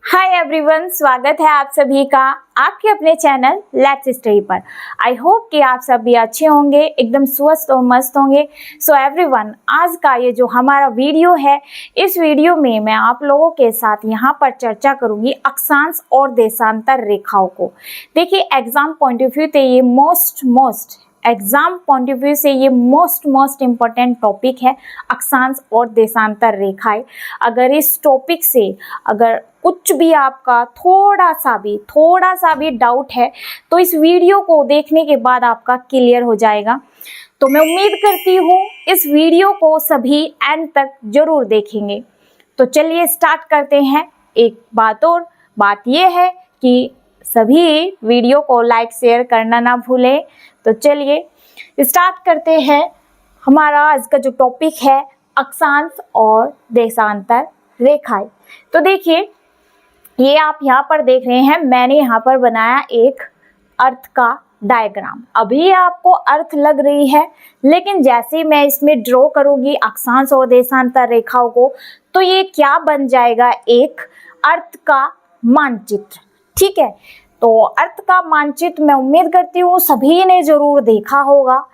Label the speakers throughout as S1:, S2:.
S1: Hi everyone, स्वागत है आप सभी का आपके अपने चैनल लेट्स स्टडी पर। आई होप कि आप सभी अच्छे होंगे, एकदम स्वस्थ और मस्त होंगे। सो एवरीवन, आज का ये जो हमारा वीडियो है, इस वीडियो में मैं आप लोगों के साथ यहाँ पर चर्चा करूंगी अक्षांश और देशांतर रेखाओं को। देखिए, एग्जाम पॉइंट ऑफ व्यू से ये मोस्ट इम्पोर्टेंट टॉपिक है अक्षांश और देशांतर रेखाएं। अगर इस टॉपिक से अगर कुछ भी आपका थोड़ा सा भी डाउट है तो इस वीडियो को देखने के बाद आपका क्लियर हो जाएगा। तो मैं उम्मीद करती हूँ इस वीडियो को सभी एंड तक जरूर देखेंगे। तो चलिए स्टार्ट करते हैं। एक बात यह है कि सभी वीडियो को लाइक शेयर करना ना भूलें। तो चलिए स्टार्ट करते हैं। हमारा आज का जो टॉपिक है अक्षांश और देशांतर रेखाएं। तो देखिए, ये आप यहाँ पर देख रहे हैं, मैंने यहाँ पर बनाया एक अर्थ का डायग्राम। अभी आपको अर्थ लग रही है, लेकिन जैसे मैं इसमें ड्रॉ करूंगी अक्षांश और देशांतर रेखाओं को, तो ये क्या बन जाएगा, एक अर्थ का मानचित्र। ठीक है, तो अर्थ का मानचित्र मैं उम्मीद करती हूँ सभी ने जरूर देखा होगा।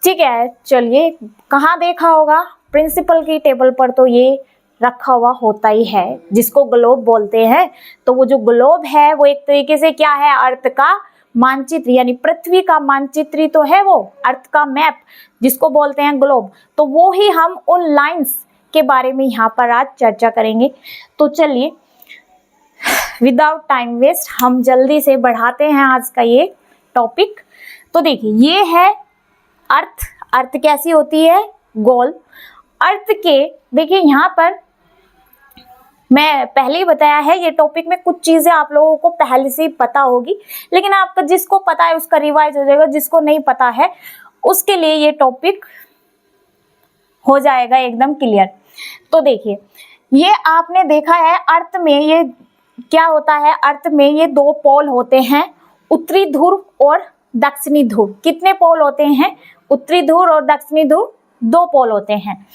S1: ठीक है, चलिए, कहाँ देखा होगा? प्रिंसिपल की टेबल पर तो ये रखा हुआ होता ही है, जिसको ग्लोब बोलते हैं। तो वो जो ग्लोब है वो एक तरीके से क्या है, अर्थ का मानचित्र, यानी पृथ्वी का मानचित्र ही तो है वो, अर्थ का मैप जिसको बोलते हैं ग्लोब। तो वो ही हम उन लाइंस के बारे में यहाँ पर आज चर्चा करेंगे। तो चलिए, विदाउट टाइम वेस्ट हम जल्दी से बढ़ाते हैं आज का ये टॉपिक। तो देखिए, ये है अर्थ कैसी होती है, गोल। अर्थ के देखिए, यहाँ पर मैं पहले ही बताया है, ये टॉपिक में कुछ चीजें आप लोगों को पहले से ही पता होगी, लेकिन आपका जिसको पता है उसका रिवाइज हो जाएगा, जिसको नहीं पता है उसके लिए ये टॉपिक हो जाएगा एकदम क्लियर। तो देखिए, ये आपने देखा है अर्थ में ये क्या होता है, अर्थ में ये दो पोल होते हैं, उत्तरी ध्रुव और दक्षिणी ध्रुव। कितने पोल होते हैं? उत्तरी ध्रुव और दक्षिणी ध्रुव, दो पोल होते हैं।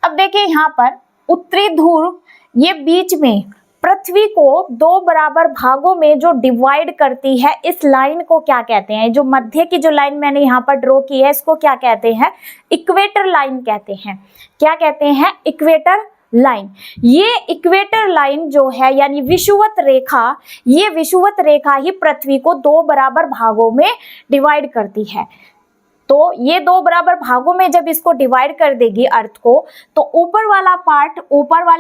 S1: अब देखिए, यहाँ पर उत्तरी ध्रुव ये बीच में पृथ्वी को दो बराबर भागों में जो डिवाइड करती है, इस लाइन को क्या कहते हैं? जो मध्य की जो लाइन मैंने यहाँ पर ड्रॉ की है, इसको क्या कहते हैं? इक्वेटर लाइन कहते हैं। क्या कहते हैं? Equator line. ये इक्वेटर लाइन जो है, यानी विषुवत रेखा, ये विषुवत रेखा ही पृथ्वी को दो बराबर भागों में डिवाइड करती है। तो ये दो बराबर भागों में जब इसको डिवाइड कर देगी अर्थ को, तो ऊपर वाले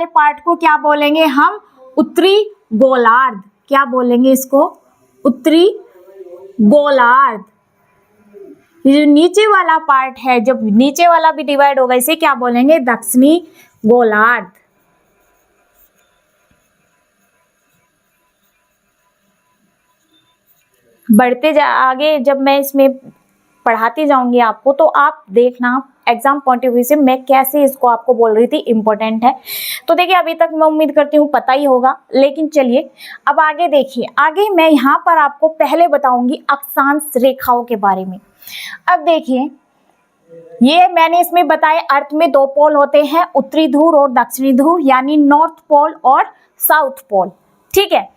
S1: पार्ट को क्या बोलेंगे हम? उत्तरी गोलार्ध। क्या बोलेंगे इसको? उत्तरी गोलार्ध। ये जो नीचे वाला पार्ट है, जब नीचे वाला भी डिवाइड होगा, इसे क्या बोलेंगे? दक्षिणी गोलार्ध। बढ़ते आगे जब मैं इसमें पढ़ाती जाऊंगी आपको, तो आप देखना एग्जाम पॉइंट ऑफ व्यू से मैं कैसे इसको आपको बोल रही थी, इंपॉर्टेंट है। तो देखिए, अभी तक मैं उम्मीद करती हूँ पता ही होगा, लेकिन चलिए अब आगे देखिए। आगे मैं यहाँ पर आपको पहले बताऊंगी अक्षांश रेखाओं के बारे में। अब देखिए, ये मैंने इसमें बताया अर्थ में दो पोल होते हैं, उत्तरी ध्रुव और दक्षिणी ध्रुव, यानी नॉर्थ पोल और साउथ पोल। ठीक है,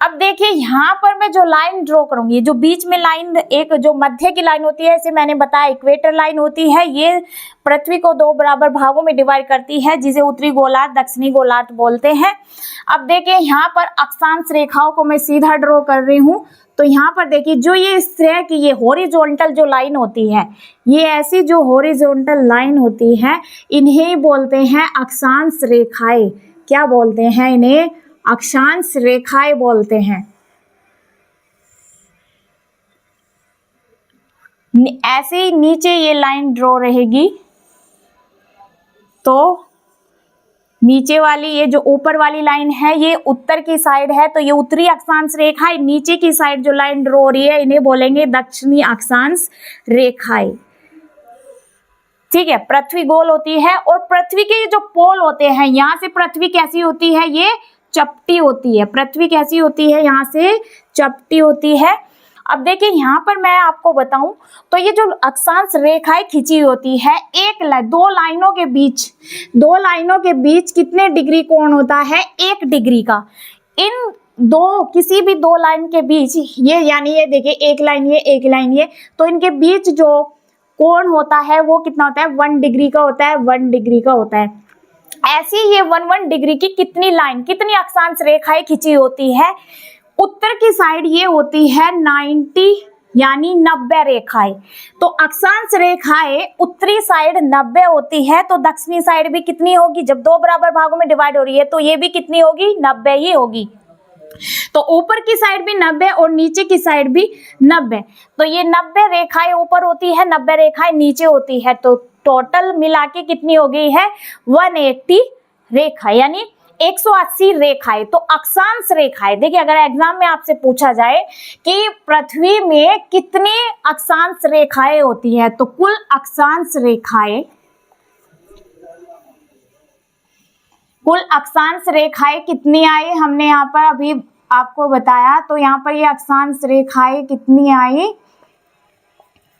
S1: अब देखिए, यहाँ पर मैं जो लाइन ड्रॉ करूंगी, जो बीच में लाइन, एक जो मध्य की लाइन होती है, इसे मैंने बताया इक्वेटर लाइन होती है। ये पृथ्वी को दो बराबर भागों में डिवाइड करती है, जिसे उत्तरी गोलार्ध दक्षिणी गोलार्ध बोलते हैं। अब देखिए, यहाँ पर अक्षांश रेखाओं को मैं सीधा ड्रॉ कर रही हूँ। तो यहाँ पर देखिए, जो ये इस तरह की ये हॉरिजॉन्टल जो लाइन होती है, ये ऐसी जो हॉरिजॉन्टल लाइन होती है, इन्हें बोलते हैं अक्षांश रेखाएं। क्या बोलते हैं इन्हें? अक्षांश रेखाएं बोलते हैं। ऐसे ही नीचे ये लाइन ड्रॉ रहेगी, तो नीचे वाली ये जो ऊपर वाली लाइन है, ये उत्तर की साइड है, तो ये उत्तरी अक्षांश रेखा है। नीचे की साइड जो लाइन ड्रॉ हो रही है, इन्हें बोलेंगे दक्षिणी अक्षांश रेखाएं। ठीक है, पृथ्वी गोल होती है और पृथ्वी के जो पोल होते हैं, यहाँ से पृथ्वी कैसी होती है? ये चपटी होती है। पृथ्वी कैसी होती है? यहाँ से चपटी होती है। अब देखिए, यहाँ पर मैं आपको बताऊं तो ये जो अक्षांश रेखाएं खींची होती है, दो लाइनों के बीच कितने डिग्री कोण होता है? 1 डिग्री का। इन दो किसी भी दो लाइन के बीच ये, यानी ये देखिए एक लाइन ये एक लाइन ये, तो इनके बीच जो कोण होता है वो कितना होता है, 1 डिग्री का होता है, 1 डिग्री का होता है। ऐसी ये 1 डिग्री की कितनी लाइन, कितनी अक्षांश रेखाएं खींची होती है, उत्तर की साइड ये होती है 90 यानी 90 रेखाएं। तो अक्षांश रेखाएं उत्तरी साइड 90 होती है, तो दक्षिणी साइड भी कितनी होगी, जब दो बराबर भागों में डिवाइड हो रही है तो ये भी कितनी होगी, 90 ही होगी। तो ऊपर की साइड भी 90 और नीचे की साइड भी 90, तो ये 90 रेखाएं ऊपर होती है, 90 रेखाएं नीचे होती है, तो टोटल मिला के कितनी हो गई है, 180 रेखा यानी 180 रेखाएं। तो अक्षांश रेखाएं, देखिए अगर एग्जाम में आपसे पूछा जाए कि पृथ्वी में कितनी अक्षांश रेखाएं होती है, तो कुल अक्षांश रेखाएं कितनी आई, हमने यहाँ पर अभी आपको बताया, तो यहाँ पर ये अक्षांश रेखाएं कितनी आई,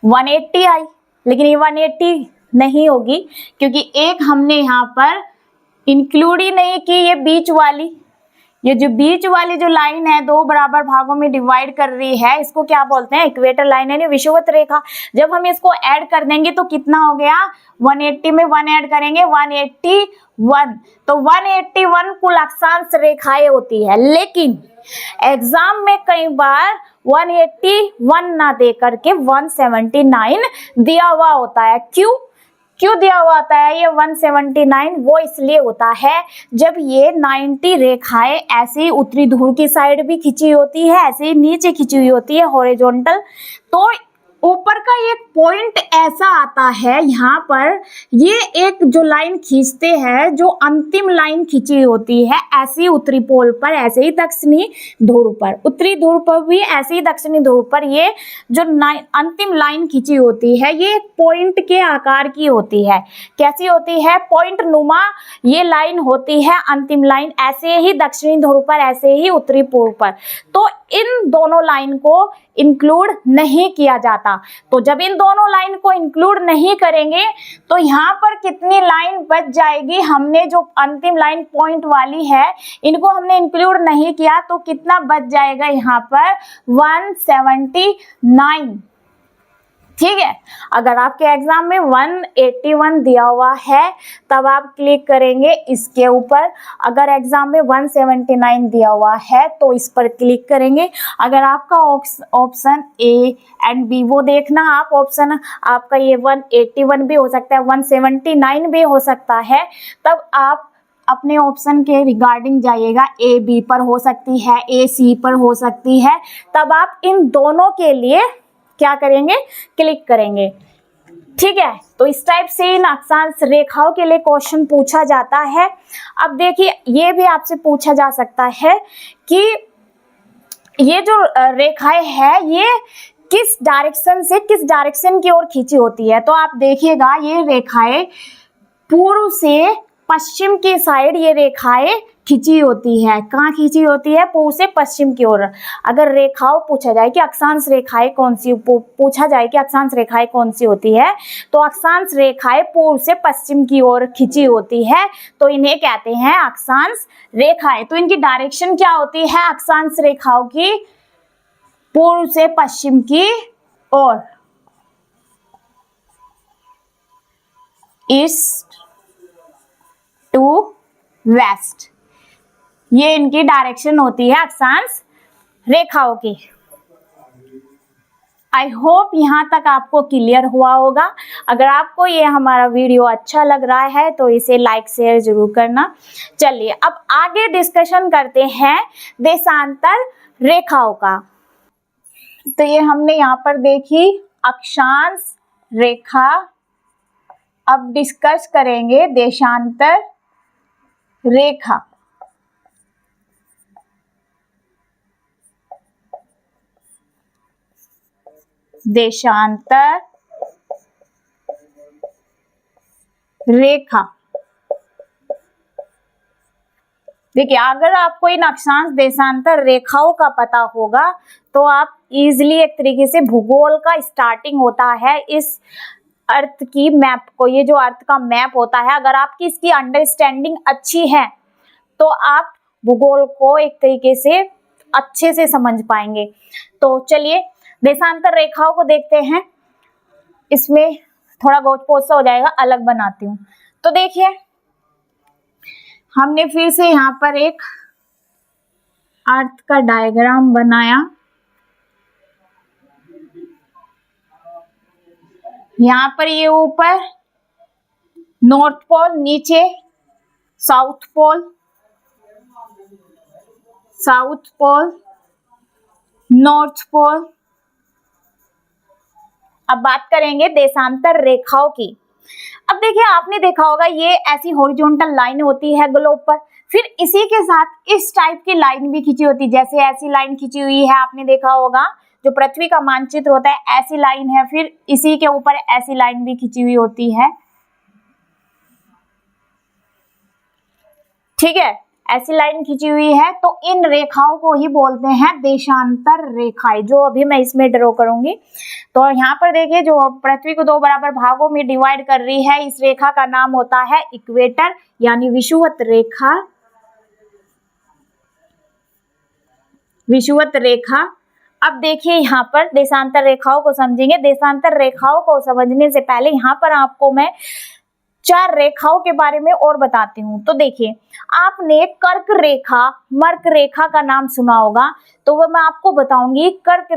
S1: 180 आई। लेकिन ये 180 नहीं होगी क्योंकि एक हमने यहाँ पर इंक्लूड ही नहीं की, ये बीच वाली, ये जो बीच वाली जो लाइन है दो बराबर भागों में डिवाइड कर रही है, इसको क्या बोलते हैं, इक्वेटर लाइन यानी विषुवत रेखा। जब हम इसको ऐड कर देंगे तो कितना हो गया, 180 में 1 ऐड करेंगे 181, तो 181 कुल अक्षांश रेखाएं होती है। लेकिन एग्जाम में कई बार 181 ना दे करके 179 दिया हुआ होता है। क्यों दिया हुआ होता है ये 179, वो इसलिए होता है जब ये 90 रेखाएं ऐसे ही उत्तरी ध्रुव की साइड भी खींची होती है, ऐसे ही नीचे खींची हुई होती है हॉरिजॉन्टल, तो ऊपर का एक पॉइंट ऐसा आता है, यहाँ पर ये एक जो लाइन खींचते हैं, जो अंतिम लाइन खींची होती है, ऐसे ही उत्तरी पोल पर, ऐसे ही दक्षिणी ध्रुव पर, उत्तरी ध्रुव पर भी ऐसे ही दक्षिणी ध्रुव पर ये जो अंतिम लाइन खींची होती है, ये एक पॉइंट के आकार की होती है। कैसी होती है, पॉइंट नुमा ये लाइन होती है, अंतिम लाइन, ऐसे ही दक्षिणी ध्रुव पर, ऐसे ही उत्तरी पोल पर। तो इन दोनों लाइन को इंक्लूड नहीं किया जाता। तो जब इन दोनों लाइन को इंक्लूड नहीं करेंगे तो यहाँ पर कितनी लाइन बच जाएगी, हमने जो अंतिम लाइन पॉइंट वाली है इनको हमने इंक्लूड नहीं किया, तो कितना बच जाएगा यहाँ पर, 179। ठीक है, अगर आपके एग्जाम में 181 दिया हुआ है तब आप क्लिक करेंगे इसके ऊपर, अगर एग्जाम में 179 दिया हुआ है तो इस पर क्लिक करेंगे। अगर आपका ऑप्शन ए एंड बी, वो देखना आप, ऑप्शन आपका ये 181 भी हो सकता है, 179 भी हो सकता है, तब आप अपने ऑप्शन के रिगार्डिंग जाइएगा, ए बी पर हो सकती है, ए सी पर हो सकती है, तब आप इन दोनों के लिए क्या करेंगे, क्लिक करेंगे। ठीक है, तो इस टाइप से इन अक्षांश रेखाओं के लिए क्वेश्चन पूछा जाता है। अब देखिए ये भी आपसे पूछा जा सकता है कि ये जो रेखाएं है ये किस डायरेक्शन से किस डायरेक्शन की ओर खींची होती है, तो आप देखिएगा ये रेखाएं पूर्व से पश्चिम की साइड ये रेखाएं खींची होती है। कहाँ खींची होती है, पूर्व से पश्चिम की ओर। अगर रेखाओं पूछा जाए कि अक्षांश रेखाएं कौन सी, पूछा जाए कि अक्षांश रेखाएं कौन सी होती है, तो अक्षांश रेखाएं पूर्व से पश्चिम की ओर खींची होती है, तो इन्हें कहते हैं अक्षांश रेखाएं। तो इनकी डायरेक्शन क्या होती है अक्षांश रेखाओं की, पूर्व से पश्चिम की ओर, ईस्ट टू वेस्ट, ये इनकी डायरेक्शन होती है अक्षांश रेखाओं की। आई होप यहाँ तक आपको क्लियर हुआ होगा। अगर आपको ये हमारा वीडियो अच्छा लग रहा है तो इसे लाइक शेयर जरूर करना। चलिए अब आगे डिस्कशन करते हैं देशांतर रेखाओं का। तो ये हमने यहाँ पर देखी अक्षांश रेखा, अब डिस्कस करेंगे देशांतर रेखा। देशांतर रेखा, देखिए अगर आपको इन अक्षांश देशांतर रेखाओं का पता होगा तो आप इजीली एक तरीके से भूगोल का स्टार्टिंग होता है इस अर्थ की मैप को, ये जो अर्थ का मैप होता है, अगर आपकी इसकी अंडरस्टैंडिंग अच्छी है तो आप भूगोल को एक तरीके से अच्छे से समझ पाएंगे। तो चलिए देशांतर रेखाओं को देखते हैं। इसमें थोड़ा बहुत पोस्ट हो जाएगा, अलग बनाती हूँ। तो देखिए हमने फिर से यहाँ पर एक अर्थ का डायग्राम बनाया। यहाँ पर ये ऊपर नॉर्थ पोल, नीचे south pole, south pole, north pole. अब बात करेंगे देशांतर रेखाओं की। अब देखिए आपने देखा होगा ये ऐसी हॉरिजॉन्टल लाइन होती है ग्लोब पर, फिर इसी के साथ इस टाइप की लाइन भी खींची होती है, जैसे ऐसी लाइन खींची हुई है आपने देखा होगा, जो पृथ्वी का मानचित्र होता है ऐसी लाइन है, फिर इसी के ऊपर ऐसी लाइन भी खींची हुई होती है। ठीक है, ऐसी लाइन खींची हुई है, तो इन रेखाओं को ही बोलते हैं देशांतर रेखाएं, जो अभी मैं इसमें ड्रॉ करूंगी। तो यहाँ पर देखिए जो पृथ्वी को दो बराबर भागों में डिवाइड कर रही है, इस रेखा का नाम होता है इक्वेटर यानी विषुवत रेखा। विषुवत रेखा। अब देखिए यहाँ पर देशांतर रेखाओं को समझेंगे। देशांतर रेखाओं को समझने से पहले यहाँ पर आपको मैं 4 रेखाओं के बारे में और बताती हूँ। तो देखिए आपने कर्क रेखा, मर्क रेखा का नाम सुना होगा, तो वो मैं आपको बताऊंगी कर्क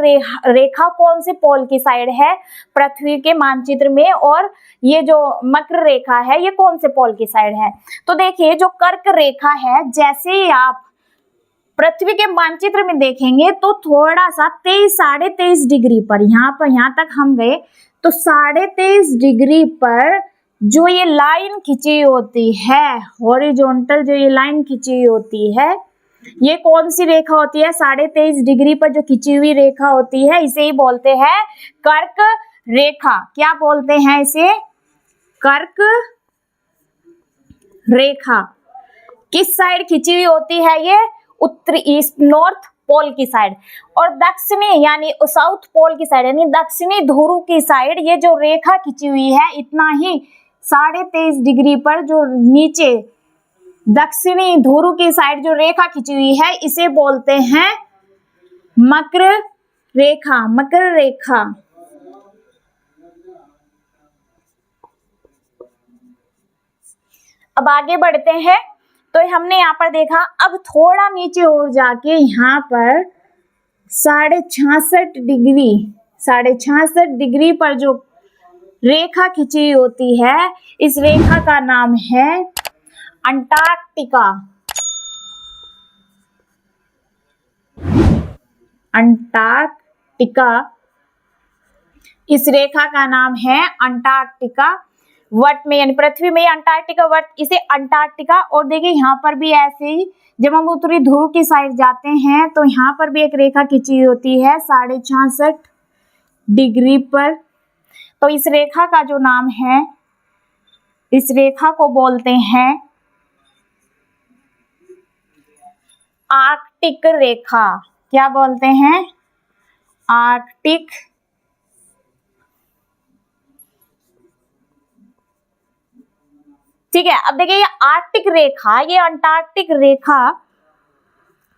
S1: रेखा कौन से पोल की साइड है पृथ्वी के मानचित्र में, और ये जो मकर रेखा है ये कौन से पोल की साइड है। तो देखिए जो कर्क रेखा है, जैसे ही आप पृथ्वी के मानचित्र में देखेंगे तो थोड़ा सा 23-23.5 डिग्री पर, यहाँ तक हम गए तो 23.5 डिग्री पर जो ये लाइन खींची होती है हॉरिजॉन्टल, जो ये लाइन खींची होती है, ये कौन सी रेखा होती है? 23.5 डिग्री पर जो खींची हुई रेखा होती है इसे ही बोलते हैं कर्क रेखा। क्या बोलते हैं इसे? कर्क रेखा। किस साइड खींची हुई होती है ये? उत्तरी ईस्ट नॉर्थ पोल की साइड, और दक्षिणी यानी साउथ पोल की साइड यानी दक्षिणी ध्रुव की साइड ये जो रेखा खींची हुई है इतना ही 23.5 डिग्री पर जो नीचे दक्षिणी ध्रुव की साइड जो रेखा खींची हुई है इसे बोलते हैं मकर रेखा। मकर रेखा। अब आगे बढ़ते हैं। तो हमने यहाँ पर देखा, अब थोड़ा नीचे और जाके यहाँ पर 66.5 डिग्री, 66.5 डिग्री पर जो रेखा खींची होती है इस रेखा का नाम है अंटार्कटिका। अंटार्कटिका। इस रेखा का नाम है अंटार्कटिका। वर्त में यानी पृथ्वी में अंटार्कटिका वर्त, इसे अंटार्कटिका। और देखिए यहाँ पर भी ऐसे ही जब हम उत्तरी ध्रुव की साइड जाते हैं तो यहाँ पर भी एक रेखा खींची होती है 66.5 डिग्री पर। तो इस रेखा का जो नाम है, इस रेखा को बोलते हैं आर्कटिक रेखा। क्या बोलते हैं? आर्कटिक। ठीक है, अब देखिए ये आर्कटिक रेखा, ये अंटार्कटिक रेखा,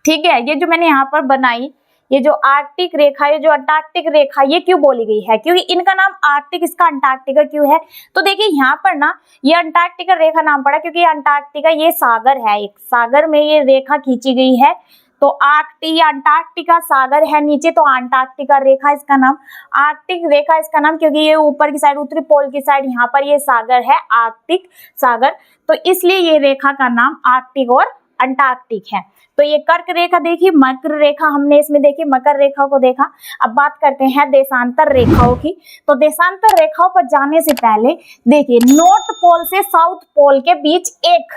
S1: ठीक है, ये जो मैंने यहाँ पर बनाई, ये जो आर्कटिक रेखा, ये जो अंटार्कटिक रेखा, ये क्यों बोली गई है? क्योंकि इनका नाम आर्कटिक, इसका अंटार्कटिका क्यों है? तो देखिए यहाँ पर ना ये अंटार्कटिका रेखा नाम पड़ा क्योंकि अंटार्कटिका ये सागर है, एक सागर में ये रेखा खींची गई है। तो आर्कटिक, अंटार्कटिका सागर है नीचे, तो अंटार्कटिका रेखा इसका नाम, आर्कटिक रेखा इसका नाम, क्योंकि ये ऊपर की साइड उत्तरी पोल की साइड यहाँ पर ये सागर है, आर्कटिक सागर, तो इसलिए ये रेखा का नाम आर्कटिक और अंटार्कटिक है। तो ये कर्क रेखा देखी, मकर रेखा हमने इसमें देखी, मकर रेखा को देखा। अब बात करते हैं देशांतर रेखाओं की। तो देशांतर रेखाओं पर जाने से पहले देखिए नॉर्थ पोल से साउथ पोल के बीच एक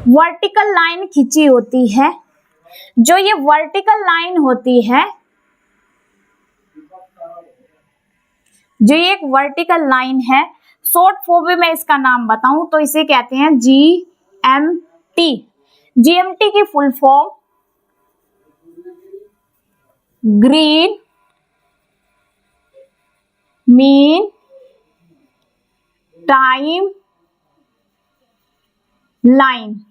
S1: वर्टिकल लाइन खींची होती है। जो ये वर्टिकल लाइन होती है, जो ये एक वर्टिकल लाइन है, शॉर्ट फॉर्म में मैं इसका नाम बताऊं तो इसे कहते हैं GMT। GMT की full form green mean time line.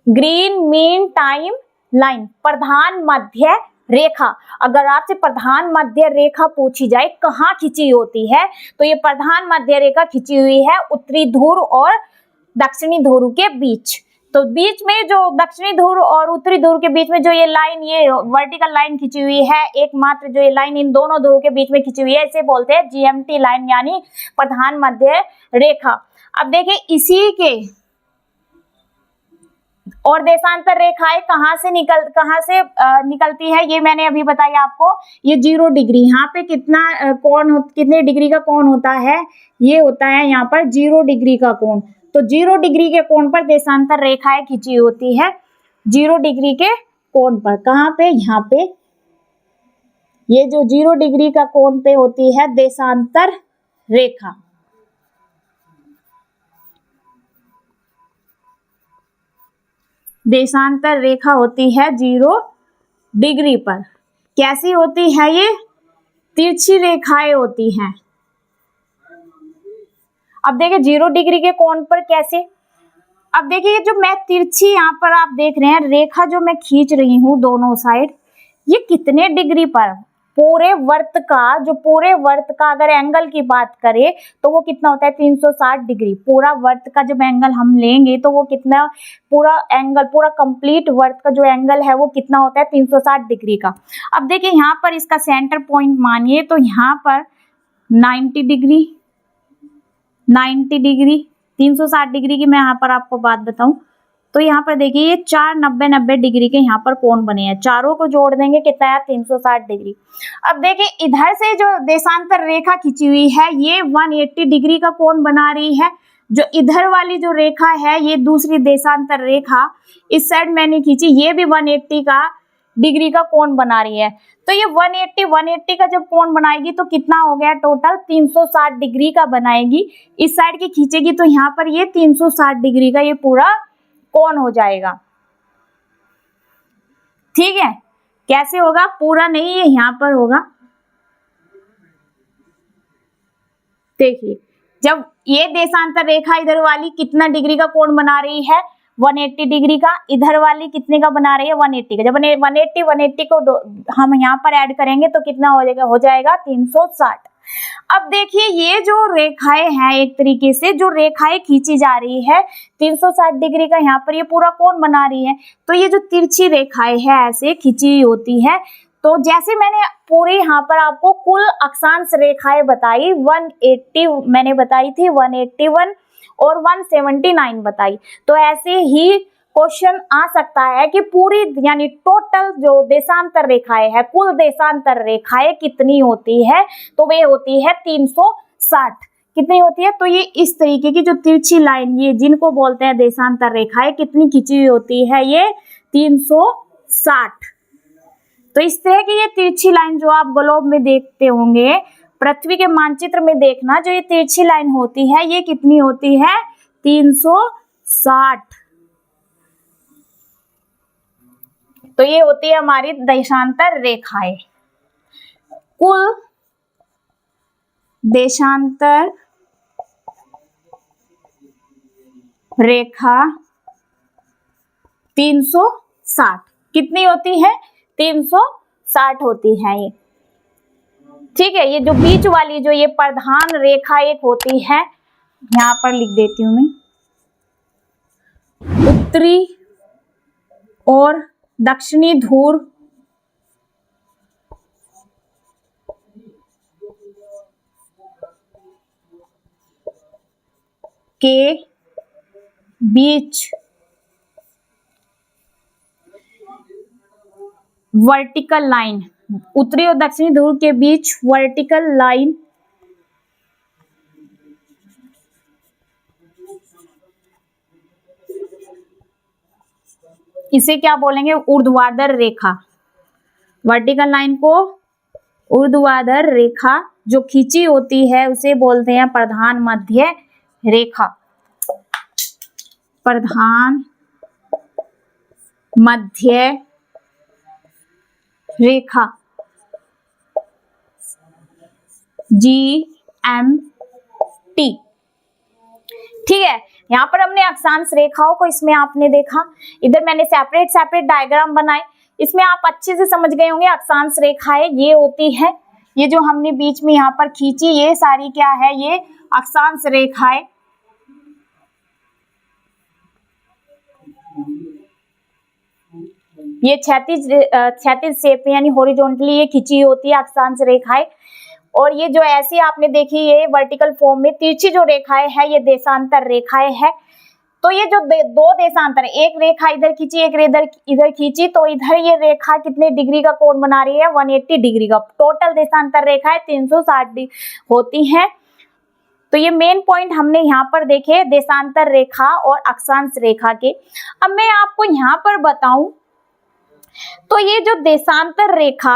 S1: Green mean time line, प्रधान मध्य रेखा। अगर आपसे प्रधान मध्य रेखा पूछी जाए कहाँ खिंची होती है, तो ये प्रधान मध्य रेखा खिंची हुई है उत्तरी ध्रुव और दक्षिणी ध्रुव के बीच। तो बीच में जो दक्षिणी ध्रुव और उत्तरी ध्रुव के बीच में जो ये लाइन, ये वर्टिकल लाइन खिंची हुई है, एकमात्र जो ये लाइन इन दोनों ध्रुव के बीच में खिंची हुई है, इसे बोलते हैं जीएमटी लाइन, यानी प्रधान मध्य रेखा। अब देखिए इसी के और देशांतर रेखाएं कहाँ से निकलती है, ये मैंने अभी बताया आपको। ये 0 डिग्री, यहाँ पे कितने डिग्री का कोण होता है, ये होता है यहाँ पर 0 डिग्री का कोण। तो 0 डिग्री के कोण पर देशांतर रेखाएं खिंची होती है, 0 डिग्री के कोण पर। कहाँ पे, यहाँ पे, ये जो 0 डिग्री का कोण पे होती है देशांतर रेखा। देशांतर रेखा होती है 0 डिग्री पर। कैसी होती है ये, तिरछी रेखाएं होती हैं। अब देखिए 0 डिग्री के कोण पर कैसे, अब देखिए जो मैं तिरछी यहाँ पर आप देख रहे हैं रेखा जो मैं खींच रही हूँ दोनों साइड, ये कितने डिग्री पर, पूरे वर्त का अगर एंगल की बात करें तो वो कितना होता है 360 डिग्री। पूरा वर्त का जब एंगल हम लेंगे तो वो कितना, पूरा कंप्लीट वर्त का जो एंगल है वो कितना होता है 360 डिग्री का। अब देखिए यहाँ पर इसका सेंटर पॉइंट मानिए तो यहाँ पर 90 डिग्री, 360 डिग्री की मैं यहाँ पर आपको बात बताऊं तो यहाँ पर देखिए ये 4 90 डिग्री के यहाँ पर कोण बने हैं, चारों को जोड़ देंगे कितना है 360 डिग्री। अब देखिए इधर से जो देशांतर रेखा खिंची हुई है ये 180 डिग्री का कोण बना रही है। जो इधर वाली जो रेखा है ये दूसरी देशांतर रेखा इस साइड मैंने खींची, ये भी 180 का डिग्री का कोण बना रही है। तो ये 180 का जब कोण बनाएगी तो कितना हो गया टोटल 360 डिग्री का बनाएगी। इस साइड की खींचेगी तो यहाँ पर ये 360 डिग्री का ये पूरा कोण हो जाएगा। ठीक है, कैसे होगा, पूरा नहीं है यहाँ पर होगा। देखिए जब ये देशांतर रेखा इधर वाली कितना डिग्री का कोण बना रही है 180 डिग्री का, इधर वाली कितने का बना रही है 180 का। जब 180 को हम यहाँ पर ऐड करेंगे तो कितना हो जाएगा 360। अब देखिए ये जो रेखाएं हैं, एक तरीके से जो रेखाएं खींची जा रही है 360 डिग्री का यहाँ पर ये पूरा कोण बना रही है। तो ये जो तिरछी रेखाएं है ऐसे खींची होती है। तो जैसे मैंने पूरी यहाँ पर आपको कुल अक्षांश रेखाएं बताई 180 मैंने बताई थी, 181 और 179 बताई। तो ऐसे ही क्वेश्चन आ सकता है कि पूरी यानी टोटल जो देशांतर रेखाएं है, कुल देशांतर रेखाएं कितनी होती है, तो वे होती है 360। कितनी होती है, तो ये इस तरीके की जो तिरछी लाइन, ये जिनको बोलते हैं देशांतर रेखाएं, कितनी खींची हुई होती है ये 360। तो इस तरह की ये तिरछी लाइन जो आप ग्लोब में देखते होंगे, पृथ्वी के मानचित्र में देखना, जो ये तिरछी लाइन होती है ये कितनी होती है 360। तो ये होती है हमारी देशांतर रेखाएं। कुल देशांतर रेखा 360 कितनी होती है 360 होती है ये। ठीक है, ये जो बीच वाली जो ये प्रधान रेखा एक होती है, यहां पर लिख देती हूं मैं, उत्तरी और दक्षिणी ध्रुव के बीच वर्टिकल लाइन, उत्तरी और दक्षिणी ध्रुव के बीच वर्टिकल लाइन इसे क्या बोलेंगे ऊर्ध्वाधर रेखा। वर्टिकल लाइन को ऊर्ध्वाधर रेखा जो खींची होती है उसे बोलते हैं प्रधान मध्य रेखा। प्रधान मध्य रेखा GMT। ठीक है, यहाँ पर हमने अक्षांश रेखाओं को इसमें आपने देखा, इधर मैंने सेपरेट डायग्राम बनाए, इसमें आप अच्छे से समझ गए होंगे अक्षांश रेखाएं ये होती है, ये जो हमने बीच में यहाँ पर खींची ये सारी क्या है, ये अक्षांश रेखाएं। ये क्षैतिज शेप में यानी हॉरिजॉन्टली ये खींची होती है अक्षांश रेखाएं, और ये जो ऐसी आपने देखी ये वर्टिकल फॉर्म में तिरछी जो रेखाएं है ये देशांतर रेखाएं है। तो ये जो दो देशांतर, एक रेखा इधर खींची एक इधर खींची, तो इधर ये रेखा कितने डिग्री का कोण बना रही है, 180 डिग्री का। टोटल देशांतर रेखाएं 360 होती हैं। तो ये मेन पॉइंट हमने यहाँ पर देखे देशांतर रेखा और अक्षांश रेखा के। अब मैं आपको यहाँ पर बताऊं तो ये जो देशांतर रेखा,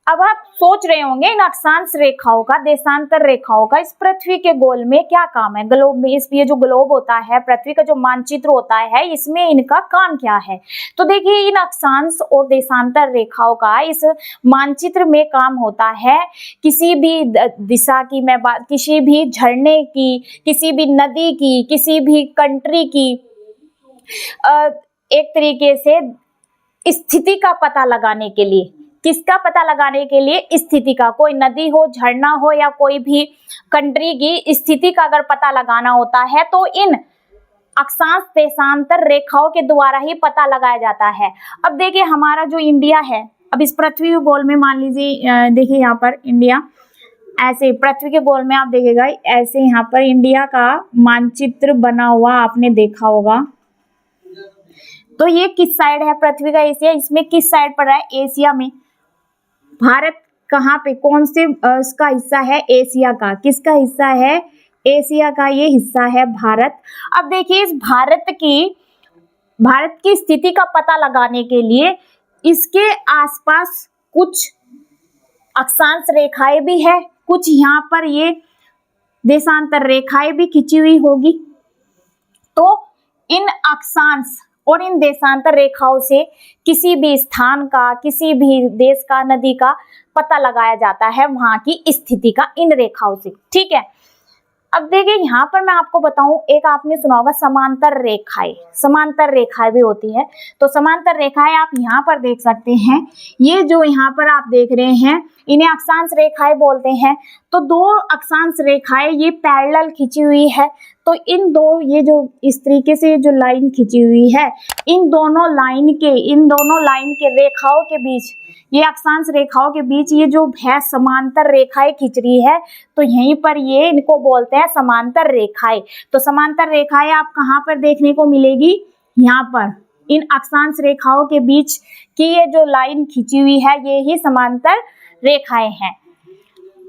S1: अब आप सोच रहे होंगे इन अक्षांश रेखाओं का, देशांतर रेखाओं का इस पृथ्वी के गोल में क्या काम है, ग्लोब में, इस ये जो ग्लोब होता है, पृथ्वी का जो मानचित्र होता है, इसमें इनका काम क्या है। तो देखिए इन अक्षांश और देशांतर रेखाओं का इस मानचित्र में काम होता है किसी भी दिशा की, मैं बात किसी भी झरने की, किसी भी नदी की, किसी भी कंट्री की एक तरीके से स्थिति का पता लगाने के लिए, किसका पता लगाने के लिए, स्थिति का, कोई नदी हो, झरना हो या कोई भी कंट्री की स्थिति का अगर पता लगाना होता है तो इन अक्षांश देशांतर रेखाओं के द्वारा ही पता लगाया जाता है। अब देखिए हमारा जो इंडिया है, अब इस पृथ्वी गोल में मान लीजिए, देखिए यहाँ पर इंडिया, ऐसे पृथ्वी के गोल में आप देखिएगा ऐसे यहाँ पर इंडिया का मानचित्र बना हुआ आपने देखा होगा। तो ये किस साइड है पृथ्वी का, एशिया, इसमें किस साइड पड़ रहा है, एशिया में। भारत कहाँ पे, कौन से इसका हिस्सा है, एशिया का। किसका हिस्सा है, एशिया का ये हिस्सा है भारत। अब देखिए इस भारत की स्थिति का पता लगाने के लिए इसके आसपास कुछ अक्षांश रेखाएं भी है, कुछ यहाँ पर ये देशांतर रेखाएं भी खींची हुई होगी। तो इन अक्षांश और इन देशांतर रेखाओं से किसी भी स्थान का, किसी भी देश का, नदी का पता लगाया जाता है, वहां की स्थिति का इन रेखाओं से। ठीक है, अब देखिए यहाँ पर मैं आपको बताऊं, एक आपने सुना होगा समांतर रेखाएं, समांतर रेखाएं भी होती है। तो समांतर रेखाएं आप यहाँ पर देख सकते हैं, ये जो यहाँ पर आप देख रहे हैं इन्हें अक्षांश रेखाएं बोलते हैं। तो दो अक्षांश रेखाएं ये पैरेलल खींची हुई है, तो इन दो, ये जो इस तरीके से जो लाइन खींची हुई है, इन दोनों लाइन के रेखाओं के बीच, ये अक्षांश रेखाओं के बीच ये जो है समांतर रेखाएं खींच रही है, तो यहीं पर ये इनको बोलते हैं समांतर रेखाएं। तो समांतर रेखाएं आप कहाँ पर देखने को मिलेगी, यहाँ पर इन अक्षांश रेखाओं के बीच की ये जो लाइन खींची हुई है ये ही समांतर रेखाएं हैं।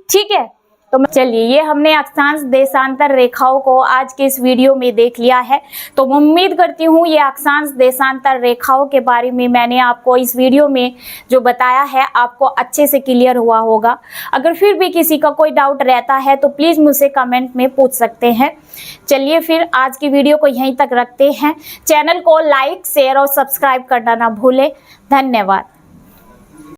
S1: ठीक है, तो चलिए ये हमने अक्षांश देशांतर रेखाओं को आज के इस वीडियो में देख लिया है। तो उम्मीद करती हूँ ये अक्षांश देशांतर रेखाओं के बारे में मैंने आपको इस वीडियो में जो बताया है आपको अच्छे से क्लियर हुआ होगा। अगर फिर भी किसी का कोई डाउट रहता है तो प्लीज़ मुझसे कमेंट में पूछ सकते हैं। चलिए फिर आज की वीडियो को यहीं तक रखते हैं। चैनल को लाइक, शेयर और सब्सक्राइब करना ना भूलें। धन्यवाद।